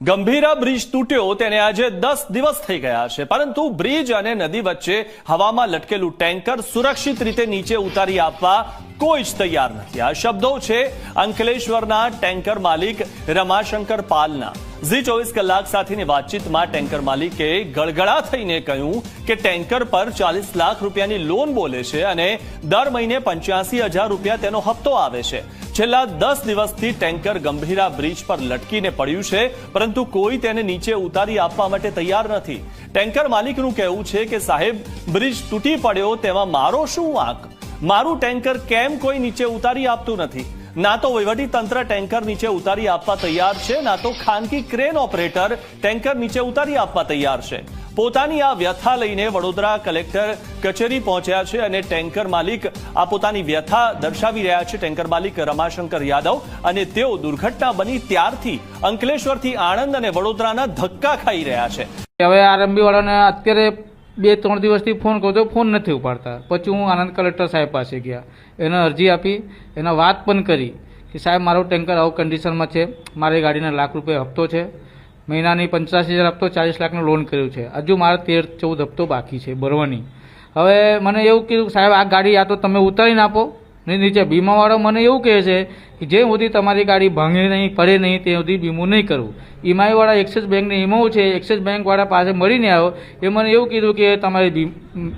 Gambhira bridge તૂટ્યો તેને આજે 10 દિવસ થઈ ગયા છે, પરંતુ બ્રિજ અને નદી વચ્ચે હવામાં લટકેલું ટેન્કર સુરક્ષિત રીતે નીચે ઉતારી આપવા કોઈ જ તૈયાર નથી। આ શબ્દો છે અંકલેશ્વરના ટેન્કર માલિક રમાશંકર પાલના। ઝી 24 કલાક સાથેની વાતચીતમાં ટેન્કર માલિકે ગળગળા થઈને કહ્યું કે ટેન્કર પર 40 લાખ રૂપિયાની લોન બોલે છે અને દર મહિને 85,000 રૂપિયા તેનો હપ્તો આવે છે। છેલ્લા 10 દિવસથી ટેન્કર ગંભીરા બ્રિજ પર લટકીને પડ્યું છે, પરંતુ કોઈ તેને નીચે ઉતારી આપવા માટે તૈયાર નથી। ટેન્કર માલિકનું કહેવું છે કે સાહેબ, બ્રિજ તૂટી પડ્યો તેમાં મારો શું વાંક? મારું ટેન્કર કેમ કોઈ નીચે ઉતારી આપતું નથી? ના તો વહીવટી તંત્ર ટેન્કર નીચે ઉતારી આપવા તૈયાર છે, ના તો ખાનગી ક્રેન ઓપરેટર ટેન્કર નીચે ઉતારી આપવા તૈયાર છે। પોતાની આ વ્યથા લઈને વડોદરા કલેક્ટર કચેરી પહોંચ્યા છે અને ટેન્કર માલિક આ પોતાની વ્યથા દર્શાવી રહ્યા છે। ટેન્કર માલિક રમાશંકર યાદવ અને તેઓ દુર્ઘટના બની ત્યારથી અંકલેશ્વરથી આણંદ અને વડોદરાના ધક્કા ખાઈ રહ્યા છે। હવે આરએમબી વાળાને અત્યારે 2-3 દિવસથી ફોન કર્યો, ફોન નથી ઉપાડતા। પછી હું આનંદ કલેક્ટર સાહેબ પાસે ગયા, એને અરજી આપી, એને વાત પણ કરી કે સાહેબ મારું ટેન્કર આવું કન્ડિશનમાં છે, મારી ગાડીના લાખ રૂપિયા હપ્તો છે, મહિનાની 85,000 હપ્તો, 40 લાખનો લોન કર્યું છે, હજુ મારા 13-14 હપ્તો બાકી છે ભરવાની। હવે મને એવું કીધું સાહેબ આ ગાડી યા તો તમે ઉતારીને આપો, નહીં નીચે વીમાવાળો મને એવું કહે છે કે જે સુધી તમારી ગાડી ભાંગે નહીં, પડે નહીં તે સુધી વીમો નહીં કરવું। ઈમાઈવાળા એક્સિસ બેંકની ઈમાઉ છે, એક્સિસ બેંકવાળા પાસે મળીને આવ્યો, એ મને એવું કીધું કે તમારી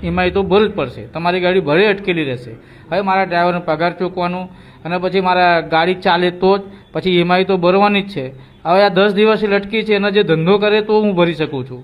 ઈમાઈ તો ભરવી જ પડશે, તમારી ગાડી ભરે અટકેલી રહેશે। હવે મારા ડ્રાઈવરનો પગાર ચૂકવાનું અને પછી મારા ગાડી ચાલે તો જ પછી ઈમાઈ તો ભરવાની જ છે। હવે આ 10 દિવસથી લટકી છે, એનો જે ધંધો કરે તો હું ભરી શકું છું।